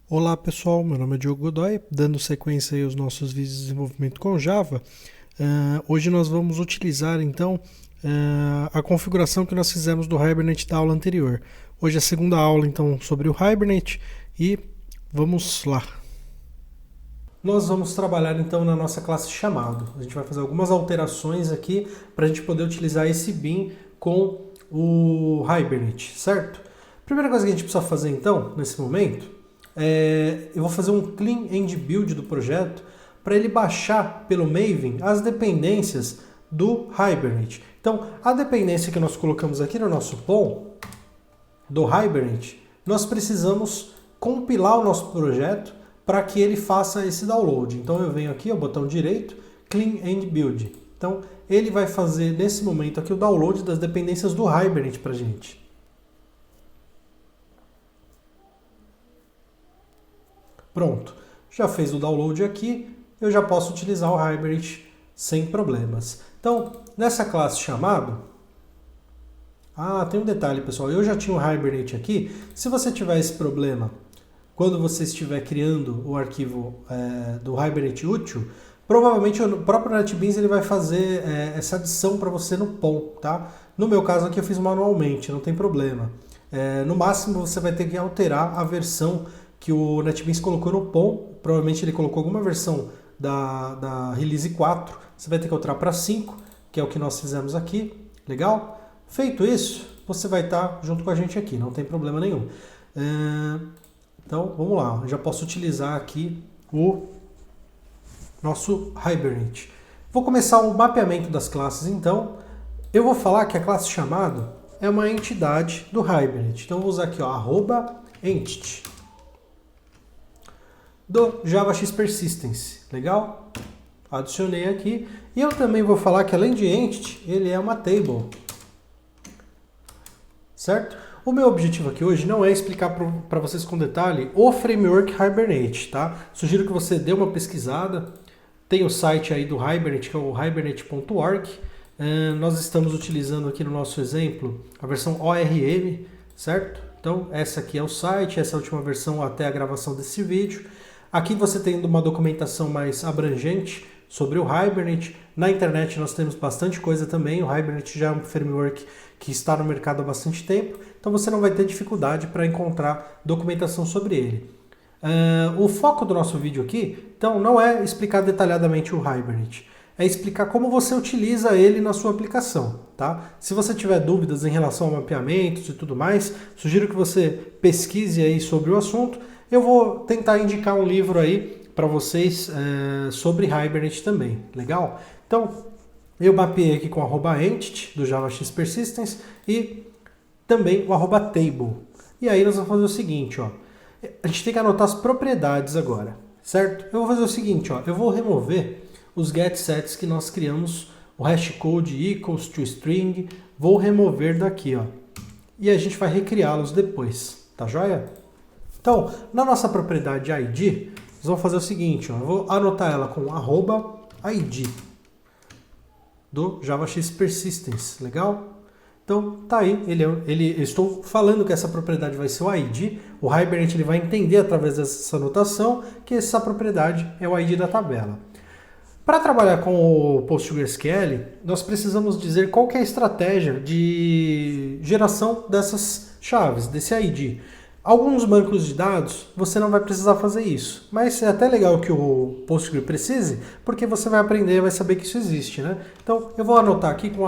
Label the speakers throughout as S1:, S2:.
S1: Olá pessoal, meu nome é Diogo Godoy, dando sequência aí aos nossos vídeos de desenvolvimento com Java. Hoje nós vamos utilizar então a configuração que nós fizemos do Hibernate da aula anterior. Hoje é a segunda aula então sobre o Hibernate e vamos lá. Nós vamos trabalhar então na nossa classe chamado. A gente vai fazer algumas alterações aqui para a gente poder utilizar esse bin com o Hibernate, certo? Primeira coisa que a gente precisa fazer então, nesse momento, eu vou fazer um clean end build do projeto para ele baixar pelo Maven as dependências do Hibernate. Então, a dependência que nós colocamos aqui no nosso POM do Hibernate, nós precisamos compilar o nosso projeto para que ele faça esse download. Então eu venho aqui, o botão direito, Clean End Build. Então ele vai fazer nesse momento aqui o download das dependências do Hibernate para a gente. Pronto, já fez o download aqui, eu já posso utilizar o Hibernate sem problemas. Então, nessa classe chamado, tem um detalhe pessoal, eu já tinha o Hibernate aqui, se você tiver esse problema, quando você estiver criando o arquivo do Hibernate útil, provavelmente o próprio NetBeans ele vai fazer essa adição para você no POM, tá? No meu caso aqui eu fiz manualmente, não tem problema. No máximo você vai ter que alterar a versão que o NetBeans colocou no POM, provavelmente ele colocou alguma versão da Release 4, você vai ter que alterar para 5, que é o que nós fizemos aqui, legal? Feito isso, você vai estar junto com a gente aqui, não tem problema nenhum. Então, vamos lá, eu já posso utilizar aqui o nosso Hibernate. Vou começar o mapeamento das classes, então. Eu vou falar que a classe chamado é uma entidade do Hibernate. Então, eu vou usar aqui, @entity do JavaX Persistence. Legal? Adicionei aqui. E eu também vou falar que, além de entity, ele é uma table. Certo? O meu objetivo aqui hoje não é explicar para vocês com detalhe o framework Hibernate, tá? Sugiro que você dê uma pesquisada. Tem o site aí do Hibernate, que é o hibernate.org. Nós estamos utilizando aqui no nosso exemplo a versão ORM, certo? Então, essa aqui é o site, essa é a última versão até a gravação desse vídeo. Aqui você tem uma documentação mais abrangente sobre o Hibernate. Na internet nós temos bastante coisa também. O Hibernate já é um framework que está no mercado há bastante tempo, então você não vai ter dificuldade para encontrar documentação sobre ele. O foco do nosso vídeo aqui, então, não é explicar detalhadamente o Hibernate, é explicar como você utiliza ele na sua aplicação, tá? Se você tiver dúvidas em relação a mapeamentos e tudo mais, sugiro que você pesquise aí sobre o assunto. Eu vou tentar indicar um livro aí para vocês sobre Hibernate também, legal? Então, eu mapeei aqui com @entity do JavaX Persistence e também o @table. E aí nós vamos fazer o seguinte, a gente tem que anotar as propriedades agora, certo? Eu vou fazer o seguinte, eu vou remover os getSets que nós criamos, o hashcode equals to string, vou remover daqui, e a gente vai recriá-los depois, tá joia? Então, na nossa propriedade id, nós vamos fazer o seguinte, eu vou anotar ela com @id do JavaX Persistence, legal? Então, tá aí, eu estou falando que essa propriedade vai ser o ID, o Hibernate ele vai entender através dessa anotação que essa propriedade é o ID da tabela. Para trabalhar com o PostgreSQL, nós precisamos dizer qual que é a estratégia de geração dessas chaves, desse ID. Alguns bancos de dados você não vai precisar fazer isso, mas é até legal que o Postgre precise, porque você vai aprender e vai saber que isso existe, né? Então, eu vou anotar aqui com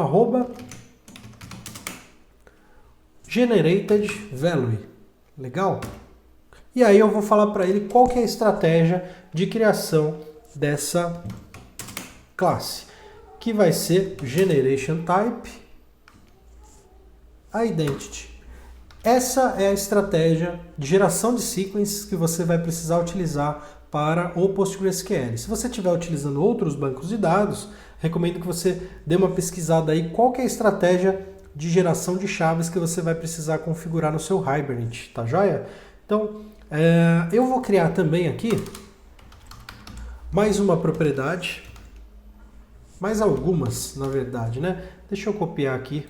S1: @generated value, legal? E aí eu vou falar para ele qual que é a estratégia de criação dessa classe, que vai ser generation type identity. Essa é a estratégia de geração de sequences que você vai precisar utilizar para o PostgreSQL. Se você estiver utilizando outros bancos de dados, recomendo que você dê uma pesquisada aí qual que é a estratégia de geração de chaves que você vai precisar configurar no seu Hibernate, tá joia? Então, eu vou criar também aqui mais uma propriedade, mais algumas, na verdade, né? Deixa eu copiar aqui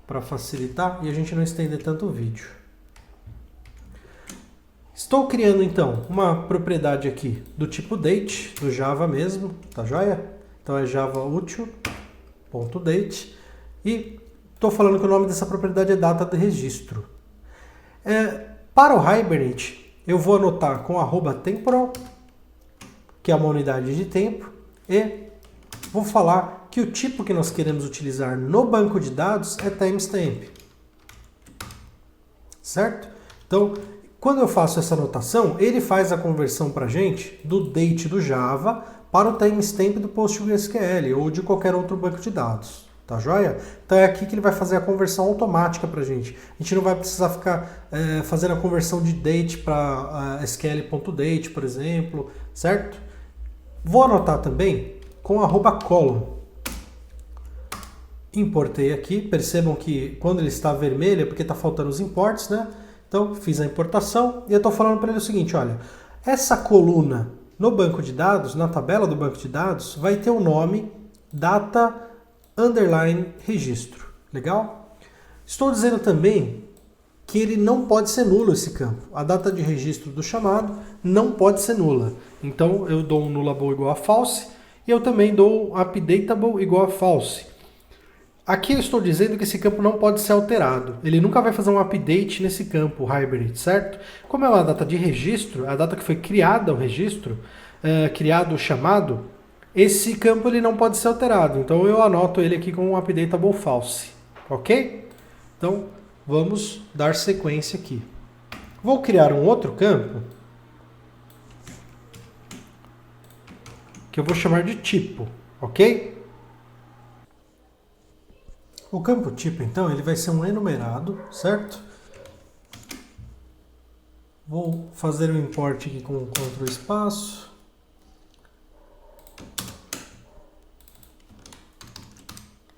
S1: para facilitar e a gente não estender tanto o vídeo. Estou criando então uma propriedade aqui do tipo date, do Java mesmo, tá joia? Então é Java util.date e estou falando que o nome dessa propriedade é data de registro. Para o Hibernate, eu vou anotar com @temporal, que é uma unidade de tempo, e vou falar que o tipo que nós queremos utilizar no banco de dados é timestamp. Certo? Então, quando eu faço essa anotação, ele faz a conversão para a gente do date do Java para o timestamp do PostgreSQL ou de qualquer outro banco de dados. Tá joia? Então é aqui que ele vai fazer a conversão automática para a gente. A gente não vai precisar ficar fazendo a conversão de date para sql.date, por exemplo, certo? Vou anotar também com @column. Importei aqui, percebam que quando ele está vermelho é porque está faltando os imports, né? Então fiz a importação e eu estou falando para ele o seguinte, olha, essa coluna no banco de dados, na tabela do banco de dados, vai ter o nome data underline registro. Legal? Estou dizendo também que ele não pode ser nulo esse campo. A data de registro do chamado não pode ser nula. Então eu dou um nullable igual a false e eu também dou um updatable igual a false. Aqui eu estou dizendo que esse campo não pode ser alterado. Ele nunca vai fazer um update nesse campo, o Hibernate, certo? Como é uma data de registro, a data que foi criada o registro, criado o chamado, esse campo ele não pode ser alterado. Então eu anoto ele aqui com um updatable false. Ok? Então vamos dar sequência aqui. Vou criar um outro campo que eu vou chamar de tipo, ok? O campo tipo, então, ele vai ser um enumerado, certo? Vou fazer o import aqui com Ctrl espaço.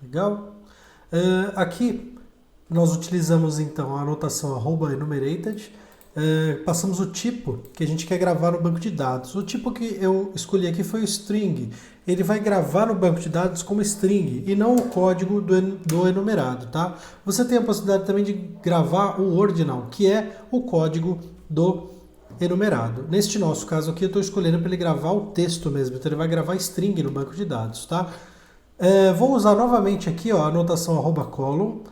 S1: Legal? Aqui nós utilizamos então a anotação @enumerated. Passamos o tipo que a gente quer gravar no banco de dados. O tipo que eu escolhi aqui foi o string. Ele vai gravar no banco de dados como string e não o código do enumerado, tá? Você tem a possibilidade também de gravar o ordinal, que é o código do enumerado. Neste nosso caso aqui eu estou escolhendo para ele gravar o texto mesmo, então ele vai gravar string no banco de dados, tá? Vou usar novamente aqui ó, a anotação @column.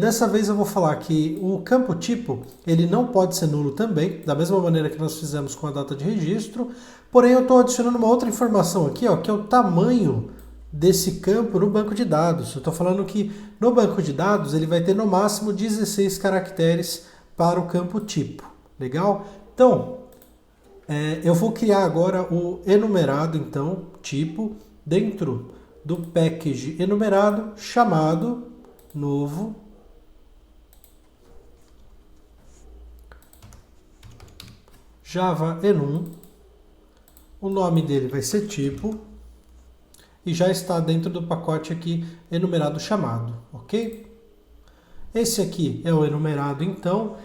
S1: Dessa vez eu vou falar que o campo tipo ele não pode ser nulo também, da mesma maneira que nós fizemos com a data de registro, porém eu estou adicionando uma outra informação aqui, ó, que é o tamanho desse campo no banco de dados. Eu estou falando que no banco de dados ele vai ter no máximo 16 caracteres para o campo tipo. Legal? Então, eu vou criar agora o enumerado, então, tipo, dentro do package enumerado chamado novo Java enum. O nome dele vai ser tipo e já está dentro do pacote aqui enumerado chamado, ok? Esse aqui é o enumerado, então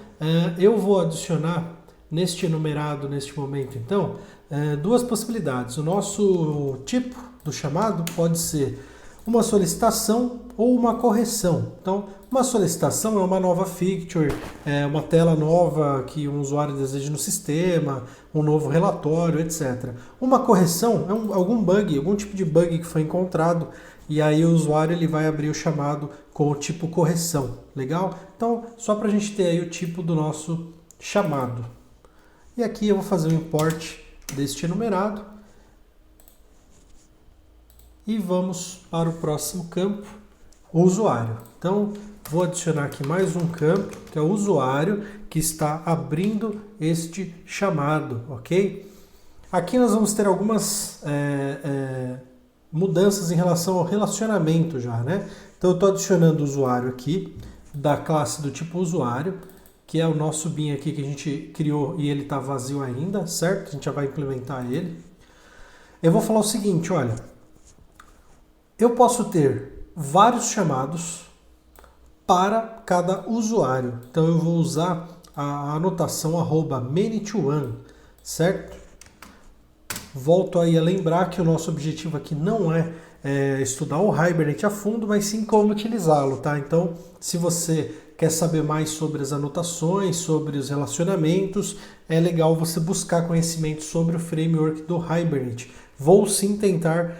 S1: eu vou adicionar neste enumerado, neste momento, então, duas possibilidades. O nosso tipo do chamado pode ser uma solicitação ou uma correção. Então, uma solicitação é uma nova feature, é uma tela nova que um usuário deseja no sistema, um novo relatório, etc. Uma correção é algum bug, algum tipo de bug que foi encontrado e aí o usuário ele vai abrir o chamado com o tipo correção. Legal? Então, só para a gente ter aí o tipo do nosso chamado. E aqui eu vou fazer o import deste enumerado. E vamos para o próximo campo, o usuário. Então, vou adicionar aqui mais um campo, que é o usuário, que está abrindo este chamado, ok? Aqui nós vamos ter algumas mudanças em relação ao relacionamento já, né? Então, eu estou adicionando o usuário aqui, da classe do tipo usuário, que é o nosso bin aqui que a gente criou e ele está vazio ainda, certo? A gente já vai implementar ele. Eu vou falar o seguinte, olha, eu posso ter vários chamados para cada usuário. Então eu vou usar a anotação @many-to-one, certo? Volto aí a lembrar que o nosso objetivo aqui não é estudar o Hibernate a fundo, mas sim como utilizá-lo, tá? Então, se você quer saber mais sobre as anotações, sobre os relacionamentos, é legal você buscar conhecimento sobre o framework do Hibernate. Vou sim tentar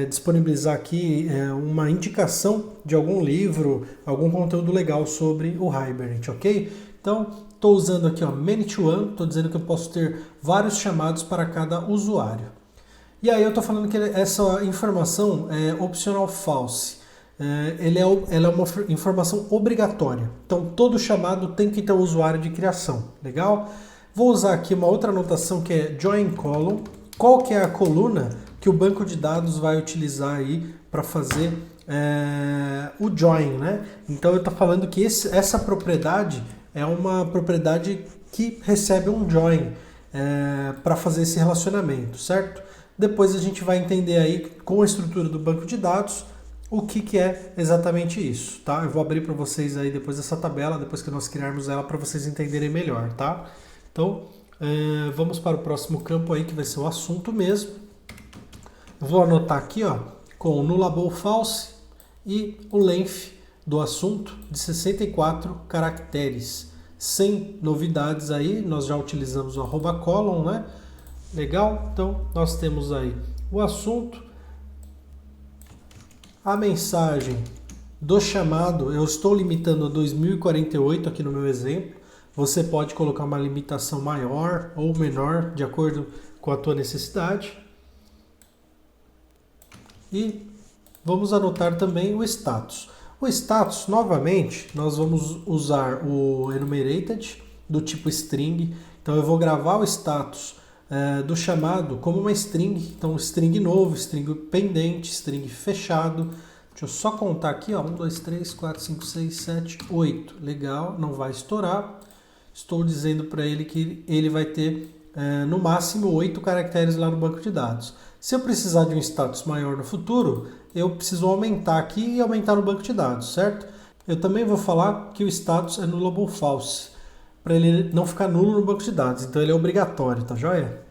S1: disponibilizar aqui uma indicação de algum livro, algum conteúdo legal sobre o Hibernate, ok? Então, estou usando aqui Many to One, estou dizendo que eu posso ter vários chamados para cada usuário. E aí eu estou falando que essa informação é optional false. Ela é uma informação obrigatória. Então todo chamado tem que ter um usuário de criação. Legal? Vou usar aqui uma outra anotação que é join column. Qual que é a coluna que o banco de dados vai utilizar aí para fazer o join, né? Então eu estou falando que essa propriedade é uma propriedade que recebe um join para fazer esse relacionamento, certo? Depois a gente vai entender aí com a estrutura do banco de dados o que é exatamente isso, tá? Eu vou abrir para vocês aí depois essa tabela, depois que nós criarmos ela, para vocês entenderem melhor, tá? Então, vamos para o próximo campo aí, que vai ser o assunto mesmo. Vou anotar aqui, com o nullable false e o length do assunto de 64 caracteres. Sem novidades aí, nós já utilizamos o @column, né? Legal? Então, nós temos aí o assunto, a mensagem do chamado, eu estou limitando a 2048 aqui no meu exemplo. Você pode colocar uma limitação maior ou menor, de acordo com a tua necessidade. E vamos anotar também o status. O status, novamente, nós vamos usar o enumerated do tipo string. Então eu vou gravar o status do chamado como uma string, então string novo, string pendente, string fechado. Deixa eu só contar aqui, 1, 2, 3, 4, 5, 6, 7, 8. Legal, não vai estourar. Estou dizendo para ele que ele vai ter no máximo 8 caracteres lá no banco de dados. Se eu precisar de um status maior no futuro, eu preciso aumentar aqui e aumentar no banco de dados, certo? Eu também vou falar que o status é nullable false, para ele não ficar nulo no banco de dados. Então ele é obrigatório, tá joia?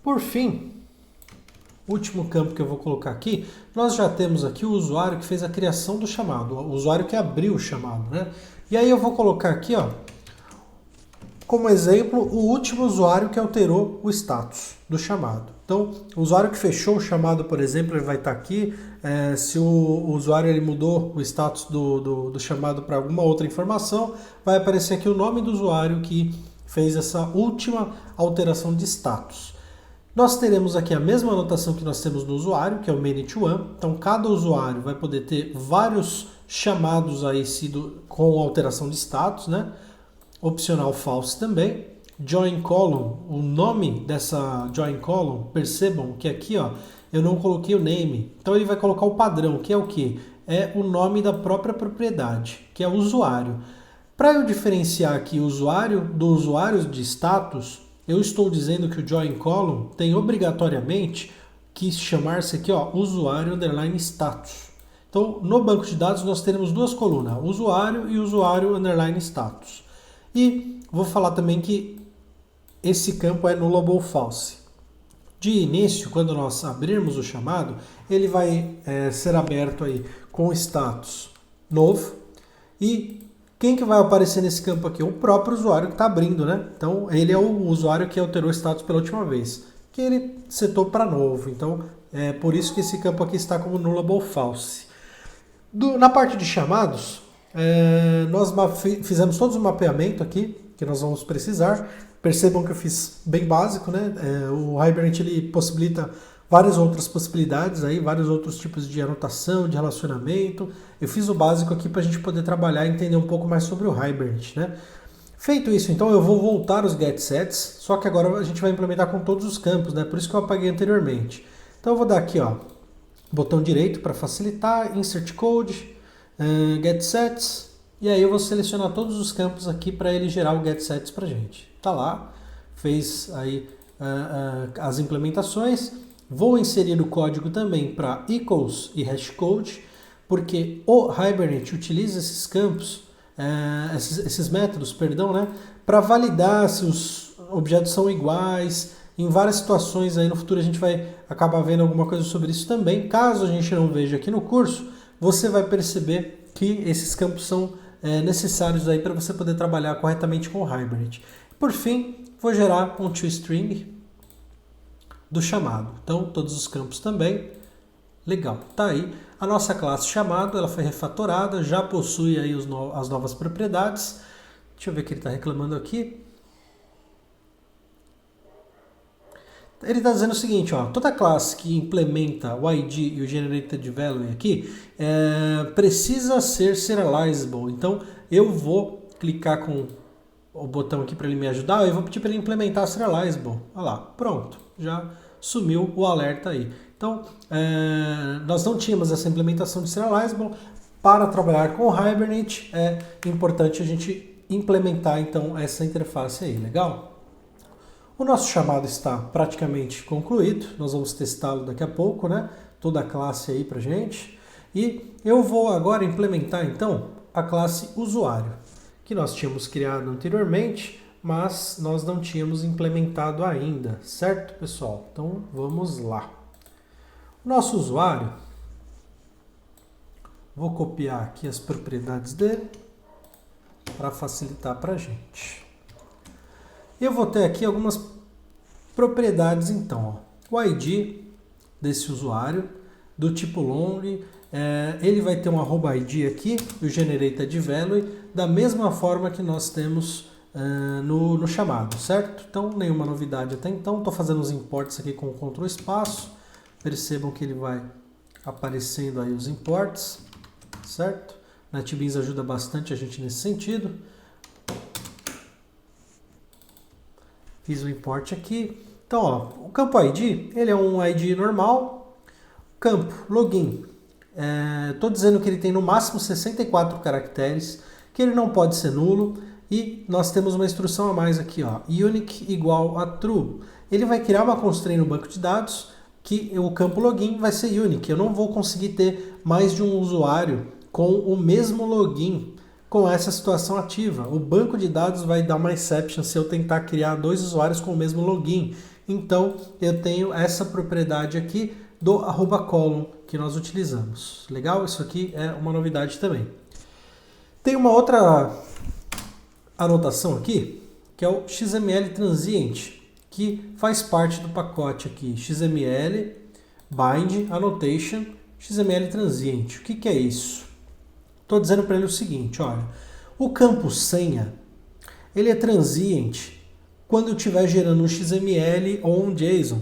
S1: Por fim, último campo que eu vou colocar aqui, nós já temos aqui o usuário que fez a criação do chamado, o usuário que abriu o chamado, né? E aí eu vou colocar aqui, como exemplo, o último usuário que alterou o status do chamado. Então, o usuário que fechou o chamado, por exemplo, ele vai estar aqui. Se o usuário ele mudou o status do chamado para alguma outra informação, vai aparecer aqui o nome do usuário que fez essa última alteração de status. Nós teremos aqui a mesma anotação que nós temos no usuário, que é o many to one. Então, cada usuário vai poder ter vários chamados aí com alteração de status, né? Opcional false também. Join column, o nome dessa join column, percebam que aqui eu não coloquei o name. Então ele vai colocar o padrão, que é o quê? É o nome da própria propriedade, que é o usuário. Para eu diferenciar aqui o usuário do usuário de status, eu estou dizendo que o join column tem obrigatoriamente que chamar-se aqui usuário underline status. Então no banco de dados nós teremos duas colunas, usuário e usuário underline status. E vou falar também que esse campo é nullable false. De início, quando nós abrirmos o chamado, ele vai ser aberto aí com status novo. E quem que vai aparecer nesse campo aqui? O próprio usuário que está abrindo, né? Então, ele é o usuário que alterou o status pela última vez, que ele setou para novo. Então, é por isso que esse campo aqui está como nullable false. Na parte de chamados, nós fizemos todos o mapeamento aqui que nós vamos precisar. Percebam que eu fiz bem básico, né? O Hibernate ele possibilita várias outras possibilidades aí, vários outros tipos de anotação, de relacionamento. Eu fiz o básico aqui para a gente poder trabalhar e entender um pouco mais sobre o Hibernate, né? Feito isso, então eu vou voltar os getSets, só que agora a gente vai implementar com todos os campos, né? Por isso que eu apaguei anteriormente. Então eu vou dar aqui, botão direito para facilitar, Insert Code, getSets, e aí eu vou selecionar todos os campos aqui para ele gerar o getSets para a gente. Tá lá, fez aí as implementações. Vou inserir o código também para equals e hashcode, porque o Hibernate utiliza esses campos, esses métodos, perdão, né, para validar se os objetos são iguais. Em várias situações aí no futuro a gente vai acabar vendo alguma coisa sobre isso também. Caso a gente não veja aqui no curso, você vai perceber que esses campos são necessários aí para você poder trabalhar corretamente com o Hibernate. Por fim, vou gerar um toString do chamado. Então, todos os campos também. Legal, tá aí. A nossa classe chamado, ela foi refatorada, já possui aí as novas propriedades. Deixa eu ver o que ele está reclamando aqui. Ele está dizendo o seguinte, ó, toda classe que implementa o ID e o Generated Value aqui precisa ser serializable. Então, eu vou clicar com o botão aqui para ele me ajudar, eu vou pedir para ele implementar serializable. Olha lá, pronto, já sumiu o alerta aí. Então, nós não tínhamos essa implementação de serializable. Para trabalhar com o Hibernate, é importante a gente implementar então essa interface aí, legal? O nosso chamado está praticamente concluído, nós vamos testá-lo daqui a pouco, né? Toda a classe aí pra gente. E eu vou agora implementar então a classe usuário, que nós tínhamos criado anteriormente, mas nós não tínhamos implementado ainda, certo, pessoal? Então vamos lá. O nosso usuário, vou copiar aqui as propriedades dele para facilitar para a gente. Eu vou ter aqui algumas propriedades então. Ó. O ID desse usuário, do tipo long, ele vai ter um @id aqui, o generated value, da mesma forma que nós temos no chamado, certo? Então, nenhuma novidade até então. Estou fazendo os imports aqui com o Ctrl espaço. Percebam que ele vai aparecendo aí os imports, certo? NetBeans ajuda bastante a gente nesse sentido. Fiz o import aqui. Então, ó, o campo ID, ele é um ID normal. Campo login, estou dizendo que ele tem no máximo 64 caracteres, que ele não pode ser nulo. E nós temos uma instrução a mais aqui, ó, unique igual a true. Ele vai criar uma constraint no banco de dados que o campo login vai ser unique. Eu não vou conseguir ter mais de um usuário com o mesmo login com essa situação ativa. O banco de dados vai dar uma exception se eu tentar criar 2 usuários com o mesmo login. Então, eu tenho essa propriedade aqui do @column que nós utilizamos. Legal? Isso aqui é uma novidade também. Tem uma outra anotação aqui, que é o XML Transient, que faz parte do pacote aqui, XML, Bind, Annotation, XML Transient. O que é isso? Estou dizendo para ele o seguinte, olha, o campo senha, ele é transient quando eu estiver gerando um XML ou um JSON.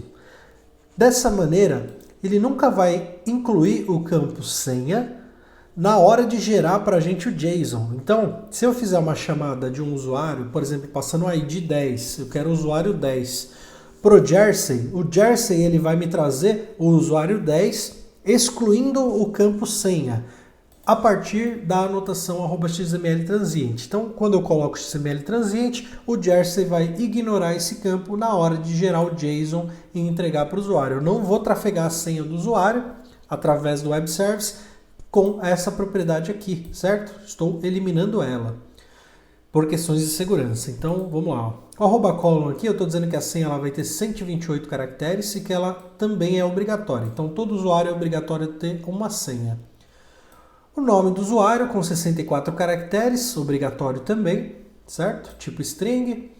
S1: Dessa maneira, ele nunca vai incluir o campo senha na hora de gerar para a gente o JSON. Então, se eu fizer uma chamada de um usuário, por exemplo, passando o ID 10, eu quero o usuário 10, pro Jersey, o Jersey ele vai me trazer o usuário 10, excluindo o campo senha, a partir da anotação @XML transient. Então, quando eu coloco XML transient, o Jersey vai ignorar esse campo na hora de gerar o JSON e entregar para o usuário. Eu não vou trafegar a senha do usuário através do web service com essa propriedade aqui, certo? Estou eliminando ela por questões de segurança. Então, vamos lá. O @column aqui, eu estou dizendo que a senha ela vai ter 128 caracteres e que ela também é obrigatória. Então, todo usuário é obrigatório ter uma senha. O nome do usuário com 64 caracteres, obrigatório também, certo? Tipo string.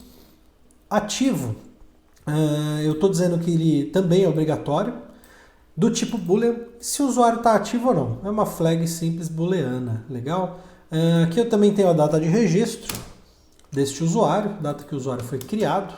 S1: Ativo, eu estou dizendo que ele também é obrigatório. Do tipo boolean, se o usuário está ativo ou não. É uma flag simples booleana, legal? Aqui eu também tenho a data de registro deste usuário, data que o usuário foi criado,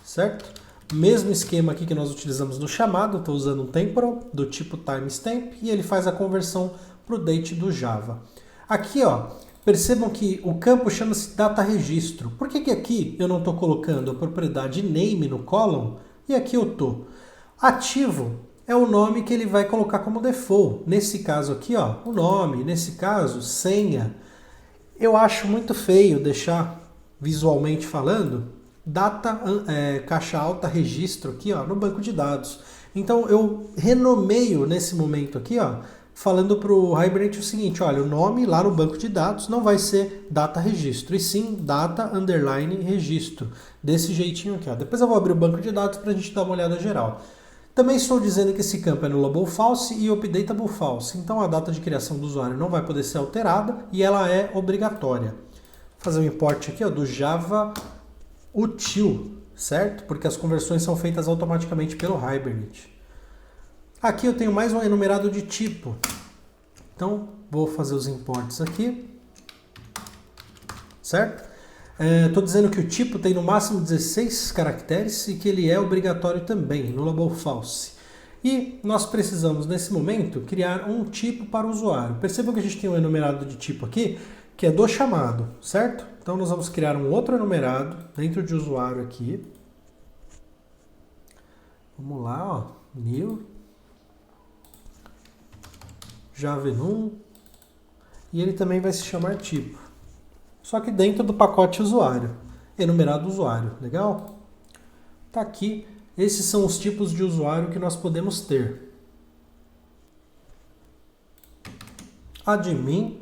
S1: certo? Mesmo esquema aqui que nós utilizamos no chamado, estou usando um temporal do tipo timestamp e ele faz a conversão para o date do Java. Aqui, ó, percebam que o campo chama-se data registro. Por que aqui eu não estou colocando a propriedade name no column e aqui eu estou? Ativo é o nome que ele vai colocar como default. Nesse caso aqui, ó, o nome, nesse caso, senha. Eu acho muito feio deixar, visualmente falando, data, caixa alta, registro aqui, ó, no banco de dados. Então eu renomeio nesse momento aqui, ó, falando para o Hibernate o seguinte, olha, o nome lá no banco de dados não vai ser data registro, e sim data underline registro. Desse jeitinho aqui, ó. Depois eu vou abrir o banco de dados para a gente dar uma olhada geral. Também estou dizendo que esse campo é nullable false e updatable false, então a data de criação do usuário não vai poder ser alterada e ela é obrigatória. Vou fazer um import aqui ó, do Java util, certo? Porque as conversões são feitas automaticamente pelo Hibernate. Aqui eu tenho mais um enumerado de tipo, então vou fazer os imports aqui, certo? Estou dizendo que o tipo tem no máximo 16 caracteres e que ele é obrigatório também, nullable false. E nós precisamos, nesse momento, criar um tipo para o usuário. Percebam que a gente tem um enumerado de tipo aqui, que é do chamado, certo? Então nós vamos criar um outro enumerado dentro de usuário aqui. Vamos lá, ó, new, javenum, e ele também vai se chamar tipo. Só que dentro do pacote usuário, enumerado usuário, legal? Tá aqui, esses são os tipos de usuário que nós podemos ter. Admin,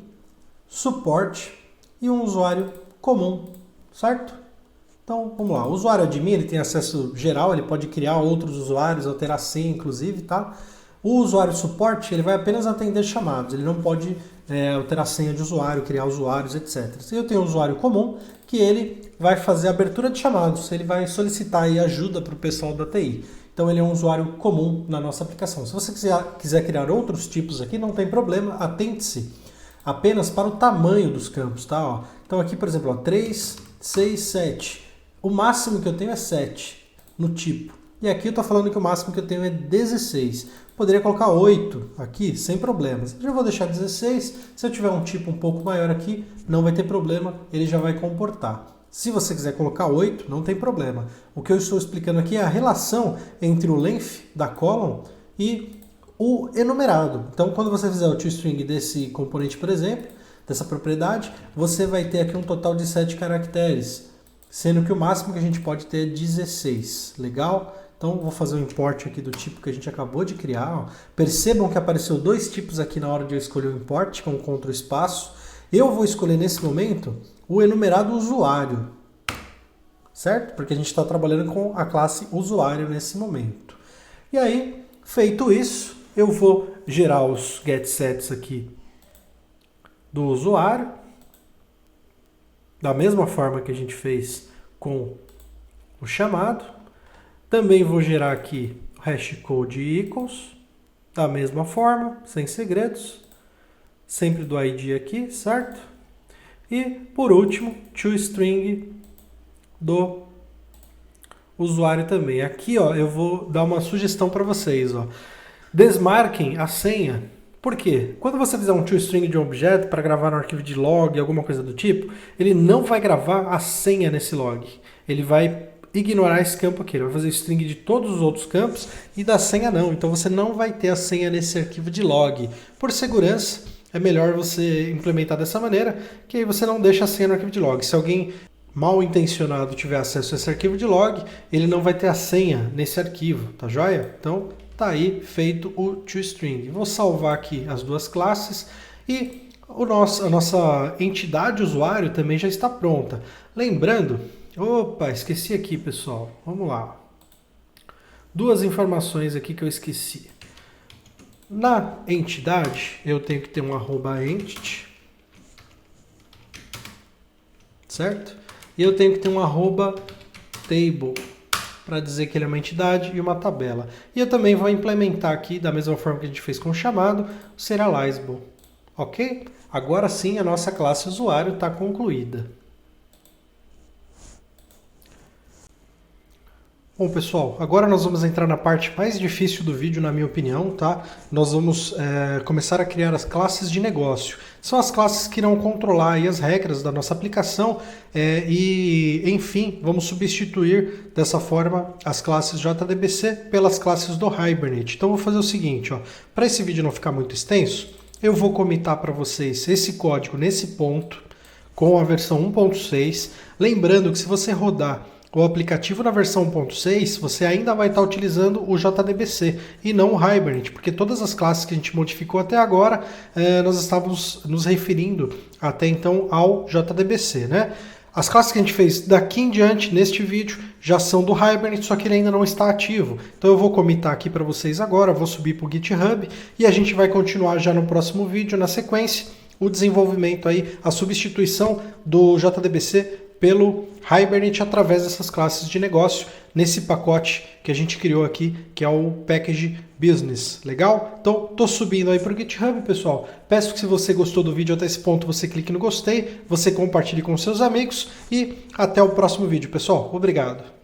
S1: suporte e um usuário comum, certo? Então, vamos lá. O usuário admin, ele tem acesso geral, ele pode criar outros usuários, alterar senha, inclusive, tá? O usuário suporte, ele vai apenas atender chamados, ele não pode alterar senha de usuário, criar usuários, etc. E eu tenho um usuário comum, que ele vai fazer a abertura de chamados, ele vai solicitar aí ajuda para o pessoal da TI. Então ele é um usuário comum na nossa aplicação. Se você quiser criar outros tipos aqui, não tem problema, atente-se apenas para o tamanho dos campos, tá? Ó, então aqui, por exemplo, ó, 3, 6, 7. O máximo que eu tenho é 7 no tipo. E aqui eu estou falando que o máximo que eu tenho é 16. Poderia colocar 8 aqui, sem problemas. Eu já vou deixar 16. Se eu tiver um tipo um pouco maior aqui, não vai ter problema, ele já vai comportar. Se você quiser colocar 8, não tem problema. O que eu estou explicando aqui é a relação entre o length da column e o enumerado. Então, quando você fizer o toString desse componente, por exemplo, dessa propriedade, você vai ter aqui um total de 7 caracteres, sendo que o máximo que a gente pode ter é 16. Legal? Então, vou fazer um import aqui do tipo que a gente acabou de criar. Ó. Percebam que apareceu dois tipos aqui na hora de eu escolher o import, com Ctrl espaço. Eu vou escolher nesse momento o enumerado usuário, certo? Porque a gente está trabalhando com a classe usuário nesse momento. E aí, feito isso, eu vou gerar os getSets aqui do usuário, da mesma forma que a gente fez com o chamado. Também vou gerar aqui o hashcode equals, da mesma forma, sem segredos, sempre do ID aqui, certo? E, por último, toString do usuário também. Aqui, ó, eu vou dar uma sugestão para vocês, ó. Desmarquem a senha. Por quê? Quando você fizer um toString de um objeto para gravar no arquivo de log, alguma coisa do tipo, ele não vai gravar a senha nesse log. Ele vai ignorar esse campo aqui. Ele vai fazer string de todos os outros campos e da senha não. Então você não vai ter a senha nesse arquivo de log. Por segurança, é melhor você implementar dessa maneira, que aí você não deixa a senha no arquivo de log. Se alguém mal intencionado tiver acesso a esse arquivo de log, ele não vai ter a senha nesse arquivo, tá joia? Então tá aí feito o toString. Vou salvar aqui as duas classes e a nossa entidade usuário também já está pronta. Lembrando, opa, esqueci aqui, pessoal. Vamos lá. Duas informações aqui que eu esqueci. Na entidade, eu tenho que ter um @entity, certo? E eu tenho que ter um @table, para dizer que ele é uma entidade e uma tabela. E eu também vou implementar aqui, da mesma forma que a gente fez com o chamado, o serializable. Ok? Agora sim, a nossa classe usuário está concluída. Bom, pessoal, agora nós vamos entrar na parte mais difícil do vídeo, na minha opinião, tá? Nós vamos começar a criar as classes de negócio. São as classes que irão controlar aí as regras da nossa aplicação e, enfim, vamos substituir dessa forma as classes JDBC pelas classes do Hibernate. Então, eu vou fazer o seguinte, ó, para esse vídeo não ficar muito extenso, eu vou comitar para vocês esse código nesse ponto com a versão 1.6. Lembrando que se você rodar o aplicativo na versão 1.6, você ainda vai estar utilizando o JDBC e não o Hibernate, porque todas as classes que a gente modificou até agora, nós estávamos nos referindo até então ao JDBC, né? As classes que a gente fez daqui em diante, neste vídeo, já são do Hibernate, só que ele ainda não está ativo. Então eu vou comitar aqui para vocês agora, vou subir para o GitHub e a gente vai continuar já no próximo vídeo, na sequência, o desenvolvimento aí, a substituição do JDBC pelo Hibernate através dessas classes de negócio, nesse pacote que a gente criou aqui, que é o Package Business. Legal? Então, tô subindo aí para o GitHub, pessoal. Peço que se você gostou do vídeo até esse ponto, você clique no gostei, você compartilhe com seus amigos e até o próximo vídeo, pessoal. Obrigado.